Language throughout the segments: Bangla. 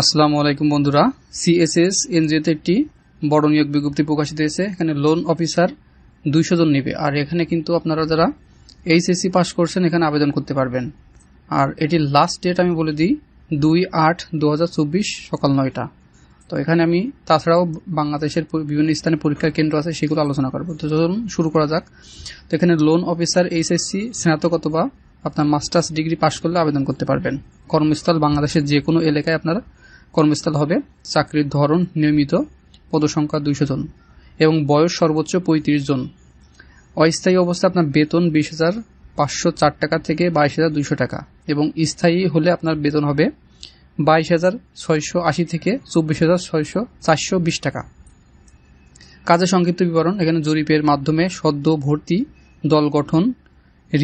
আসসালামু আলাইকুম বন্ধুরা, সিএসএস এনজিওতে একটি বড় নিয়োগ বিজ্ঞপ্তি প্রকাশিত হয়েছে। এখানে লোন অফিসার 200 জন নেবে। আর এখানে কিন্তু আপনারা যারা এইচএসসি পাস করছেন এখানে আবেদন করতে পারবেন। আর এটির লাস্ট ডেট আমি বলে দিই 2/8/2024 সকাল 9টা। তো এখানে আমি তাছাড়াও বাংলাদেশের বিভিন্ন স্থানে পরীক্ষার কেন্দ্র আছে, সেগুলো আলোচনা করব। তো চলুন শুরু করা যাক। তো এখানে লোন অফিসার এইচএসসি স্নাতক অথবা আপনার মাস্টার্স ডিগ্রি পাস করলে আবেদন করতে পারবেন। কর্মস্থল বাংলাদেশের যে কোনো এলাকায় আপনার কর্মস্থল হবে। চাকরির ধরন নিয়মিত, পদসংখ্যা 200 জন এবং বয়স সর্বোচ্চ 35 জন। অস্থায়ী অবস্থা আপনার বেতন 20,504 টাকা থেকে 22,200 টাকা এবং স্থায়ী হলে আপনার বেতন হবে 22,680 থেকে 24,420 টাকা। কাজের সংক্ষিপ্ত বিবরণ। এখানে জরিপের মাধ্যমে সদ্য ভর্তি দল গঠন,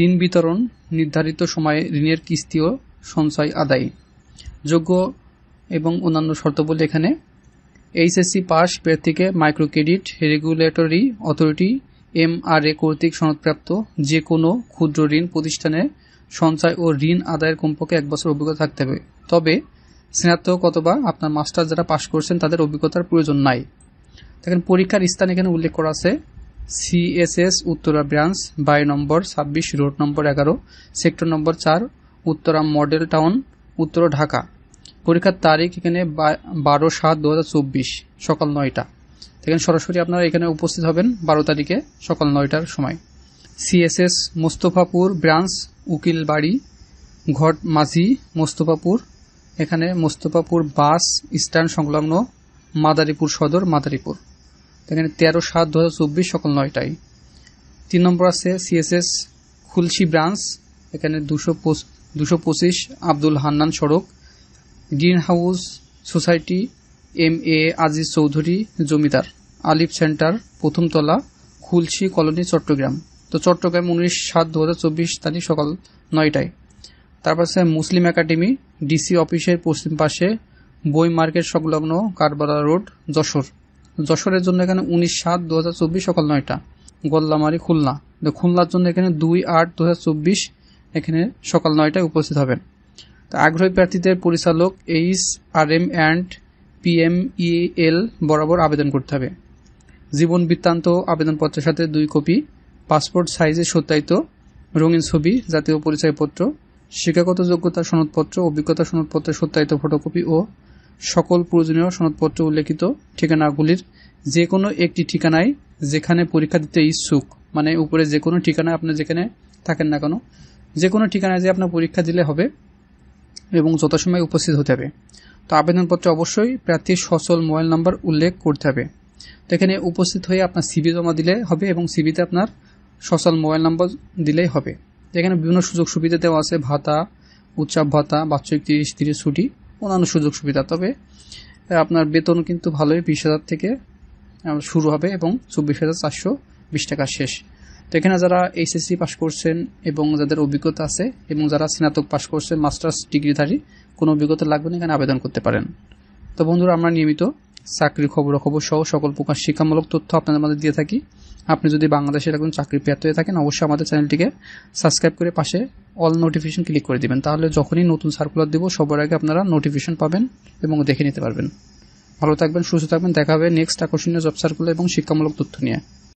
ঋণ বিতরণ, নির্ধারিত সময়ে ঋণের কিস্তি ও সঞ্চয় আদায়। যোগ্য এবং অন্যান্য শর্তাবলী এখানে এইচএসসি পাস প্রার্থীকে micro credit regulatory authority MRA কর্তৃক সনদপ্রাপ্ত যে কোনো ক্ষুদ্র ঋণ প্রতিষ্ঠানে সঞ্চয় ও ঋণ আদায়ের কমপক্ষে 1 বছর অভিজ্ঞতা থাকতে হবে। তবে স্নাতক অথবা আপনার মাস্টার যারা পাশ করছেন তাদের অভিজ্ঞতার প্রয়োজন নাই। দেখেন পরীক্ষার স্থান এখানে উল্লেখ করা আছে। সিএসএস উত্তরা ব্রাঞ্চ, বাড়ি নম্বর 26, রোড নম্বর 11, সেক্টর নম্বর 4, উত্তরা মডেল টাউন, উত্তর ঢাকা। পরীক্ষার তারিখ এখানে 12/7/2024 সকাল 9টা। এখানে সরাসরি আপনারা এখানে উপস্থিত হবেন 12 তারিখে সকাল 9টার সময়। সিএসএস মোস্তফাপুর ব্রাঞ্চ, উকিল বাড়ি, ঘট মাঝি, মোস্তফাপুর। এখানে মোস্তফাপুর বাস স্ট্যান্ড সংলগ্ন মাদারীপুর সদর, মাদারীপুর। এখানে 13/7/2024 সকাল 9টায়। 3 নম্বর আছে সিএসএস খুলশি ব্রাঞ্চ, এখানে 225 আব্দুল হান্নান সড়ক, green house society, MA Aziz Chowdhury জমিদার, আলিফ সেন্টার, প্রথম তলা, খুলশি কলোনি, চট্টগ্রাম। তো চট্টগ্রাম 19/7/2024 তারিখ সকাল 9টায়। তারপর আছে মুসলিম একাডেমি, ডিসি অফিসের পশ্চিম পাশে, বই মার্কেট সংলগ্ন, কারবালা রোড, যশোর। যশোরের জন্য এখানে 19/7/2024 সকাল 9টা। গোল্লামারি খুলনা, খুলনার জন্য এখানে 2/8/2024 এখানে সকাল 9টায় উপস্থিত হবেন। আগ্রহী প্রার্থীদের পরিচালক HRM অ্যান্ড PMEL বরাবর আবেদন করতে হবে। জীবন বৃত্তান্ত আবেদনপত্রের সাথে 2 কপি, পাসপোর্ট সাইজের সত্যায়িত রঙিন ছবি, জাতীয় পরিচয়পত্র, শিক্ষাগত যোগ্যতা সনদপত্র, অভিজ্ঞতা সনদপত্রের সত্যায়িত ফটোকপি ও সকল প্রয়োজনীয় সনদপত্র উল্লেখিত ঠিকানাগুলির যে কোনো একটি ঠিকানায় যেখানে পরীক্ষা দিতে ইচ্ছুক, মানে উপরে যে কোনো ঠিকানায় আপনি যেখানে থাকেন না কেন, যে কোনো ঠিকানায় যে আপনার পরীক্ষা দিলে হবে এবং যথাসময়ে উপস্থিত হতে হবে। তো আবেদনপত্রে অবশ্যই প্রার্থীর সচল মোবাইল নাম্বার উল্লেখ করতে হবে। তো এখানে উপস্থিত হয়ে আপনার সিভি জমা দিলে হবে এবং সিভিতে আপনার সচল মোবাইল নাম্বার দিলেই হবে। এখানে বিভিন্ন সুযোগ সুবিধা দেওয়া আছে, ভাতা, উৎসব ভাতা, বাৎসরিক 30 ছুটি, অন্যান্য সুযোগ সুবিধা। তবে আপনার বেতন কিন্তু ভালোই 20,000 থেকে শুরু হবে এবং 24,420 টাকা শেষ। তো এখানে যারা এইচএসসি পাস করছেন এবং যাদের অভিজ্ঞতা আছে এবং যারা স্নাতক পাস করছেন, মাস্টার্স ডিগ্রিধারী, কোনো অভিজ্ঞতা লাগবে না, এখানে আবেদন করতে পারেন। তো বন্ধুরা, আমরা নিয়মিত চাকরির খবর সহ সকল প্রকার শিক্ষামূলক তথ্য আপনাদের মধ্যে দিয়ে থাকি। আপনি যদি বাংলাদেশের একজন চাকরি প্রার্থী হয়ে থাকেন, অবশ্যই আমাদের চ্যানেলটিকে সাবস্ক্রাইব করে পাশে অল নোটিফিকেশন ক্লিক করে দিবেন। তাহলে যখনই নতুন সার্কুলার দেব সবার আগে আপনারা নোটিফিকেশন পাবেন এবং দেখে নিতে পারবেন। ভালো থাকবেন, সুস্থ থাকবেন। দেখা হবে নেক্সট আকর্ষণীয় জব সার্কুলার এবং শিক্ষামূলক তথ্য নিয়ে।